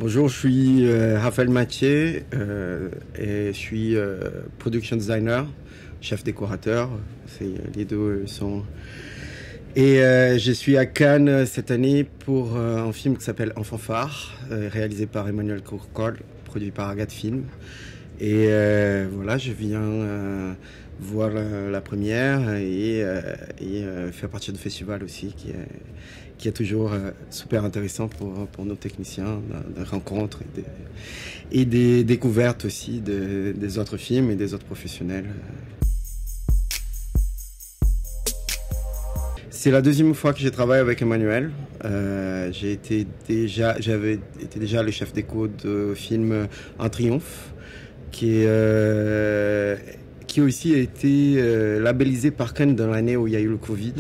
Bonjour, je suis Raphaël Mathieu et je suis production designer, chef décorateur. Les deux sont. Et je suis à Cannes cette année pour un film qui s'appelle Enfant phare, réalisé par Emmanuel Courcol, produit par Agathe Film. Et voilà, je viens voir la première et faire partie du festival aussi, qui est toujours super intéressant pour nos techniciens, de rencontres et des découvertes aussi des autres films et des autres professionnels. C'est la deuxième fois que je travaille avec Emmanuel. J'avais été déjà le chef déco de film Un Triomphe, qui aussi a été labellisé par Cannes dans l'année où il y a eu le Covid.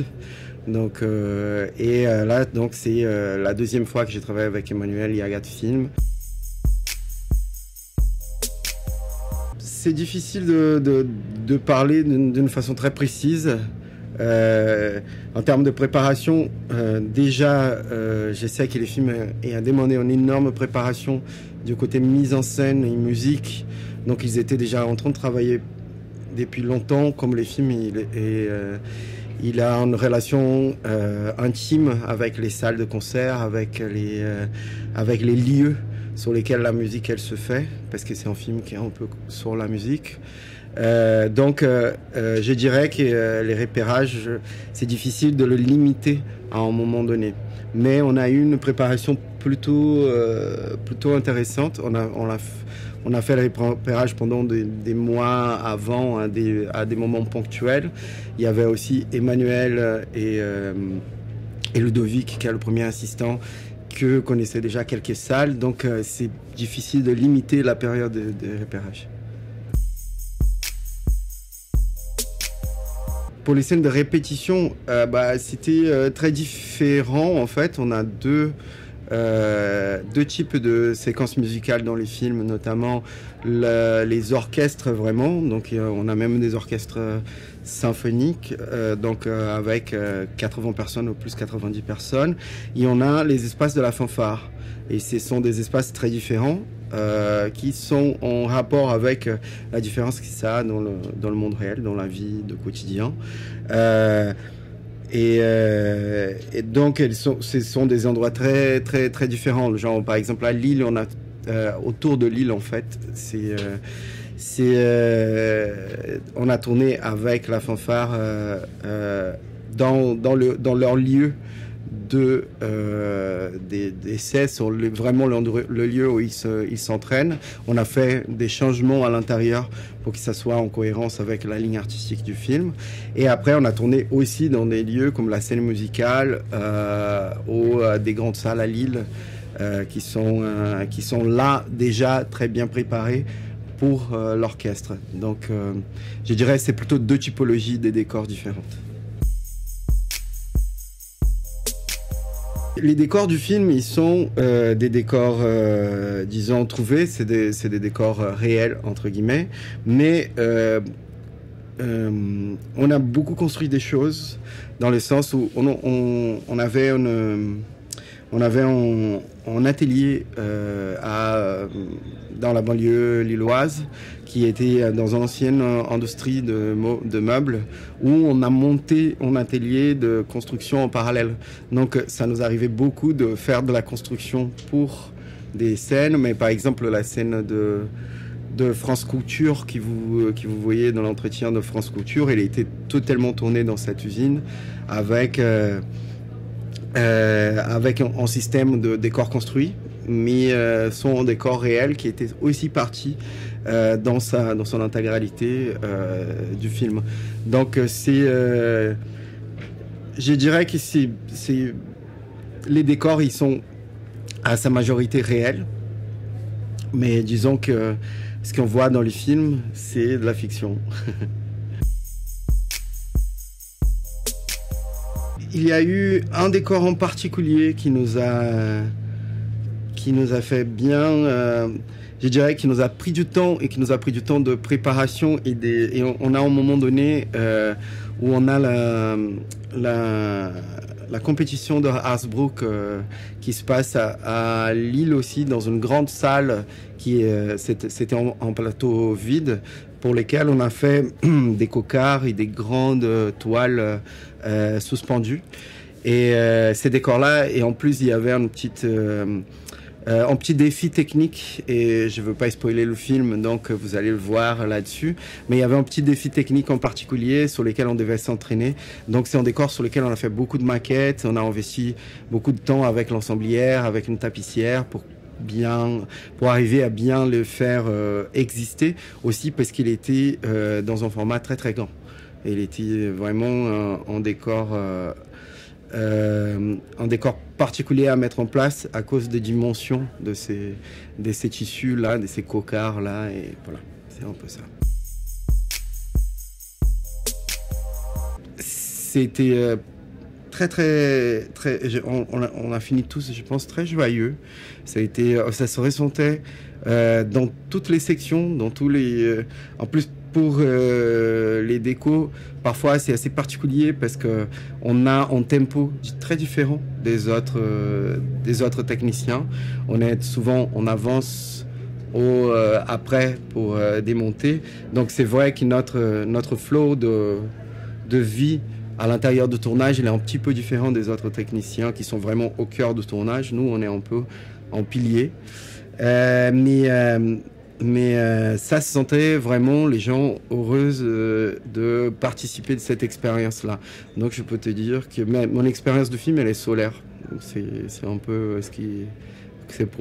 Donc, là, donc c'est la deuxième fois que j'ai travaillé avec Emmanuel et Agathe Film. C'est difficile de parler d'une façon très précise. En termes de préparation, déjà, je sais que les films ont demandé une énorme préparation du côté mise en scène et musique. Donc, ils étaient déjà en train de travailler depuis longtemps. Comme les films, il a une relation intime avec les salles de concert, avec les lieux sur lesquels la musique elle se fait, parce que c'est un film qui est un peu sur la musique. Donc, je dirais que les repérages, c'est difficile de le limiter à un moment donné. Mais on a eu une préparation plutôt intéressante. On a fait le repérage pendant des mois avant, à des moments ponctuels. Il y avait aussi Emmanuel et Ludovic, qui est le premier assistant, que connaissait déjà quelques salles. Donc, c'est difficile de limiter la période de repérage. Pour les scènes de répétition, c'était très différent en fait. On a deux types de séquences musicales dans les films, notamment les orchestres vraiment. Donc on a même des orchestres symphoniques, avec 80 personnes ou plus 90 personnes. Et on a les espaces de la fanfare. Et ce sont des espaces très différents. Qui sont en rapport avec la différence que ça a dans le monde réel, dans la vie de quotidien. Et donc, ce sont des endroits très, très, très différents. Genre, par exemple, à Lille, on a autour de Lille, en fait, on a tourné avec la fanfare dans leur lieu d'essais sur vraiment le lieu où ils s'entraînent. On a fait des changements à l'intérieur pour que ça soit en cohérence avec la ligne artistique du film. Et après, on a tourné aussi dans des lieux comme la scène musicale ou des grandes salles à Lille qui sont là déjà très bien préparées pour l'orchestre. Donc, je dirais que c'est plutôt deux typologies des décors différentes. Les décors du film, ils sont des décors, disons, trouvés. C'est des décors réels, entre guillemets. Mais on a beaucoup construit des choses dans le sens où on avait un atelier dans la banlieue lilloise qui était dans une ancienne industrie de meubles où on a monté un atelier de construction en parallèle. Donc ça nous arrivait beaucoup de faire de la construction pour des scènes, mais par exemple la scène de France Couture que vous voyez dans l'entretien de France Couture, elle était totalement tournée dans cette usine avec un système de décor construit, mais son décor réel qui était aussi parti dans son intégralité du film. Donc je dirais que les décors, ils sont à sa majorité réels, mais disons que ce qu'on voit dans les films, c'est de la fiction. Il y a eu un décor en particulier qui nous a fait bien, je dirais, qui nous a pris du temps et qui nous a pris du temps de préparation et on a un moment donné où on a la compétition de Hasbrook qui se passe à Lille aussi, dans une grande salle c'était en plateau vide, pour lesquels on a fait des cocards et des grandes toiles suspendues. Et ces décors-là, et en plus il y avait un petit défi technique, et je ne veux pas spoiler le film, donc vous allez le voir là-dessus, mais il y avait un petit défi technique en particulier sur lequel on devait s'entraîner. Donc c'est un décor sur lequel on a fait beaucoup de maquettes, on a investi beaucoup de temps avec l'ensemblière, avec une tapissière pour arriver à bien le faire exister, aussi parce qu'il était dans un format très très grand. Et il était vraiment en décor un décor particulier à mettre en place à cause des dimensions de ces tissus-là, de ces cocards-là, et voilà, c'est un peu ça. C'était très, on a fini tous, je pense, très joyeux. Ça se ressentait dans toutes les sections, dans tous les... en plus, pour les décos, parfois c'est assez particulier parce qu'on a un tempo très différent des autres techniciens. On est souvent en avance après pour démonter. Donc c'est vrai que notre flow de vie à l'intérieur du tournage, il est un petit peu différent des autres techniciens qui sont vraiment au cœur du tournage. Nous, on est un peu en pilier. Mais ça se sentait vraiment les gens heureuses de participer de cette expérience-là. Donc je peux te dire que mon expérience de film, elle est solaire. C'est un peu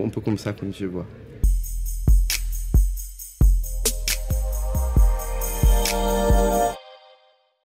un peu comme ça, comme je vois.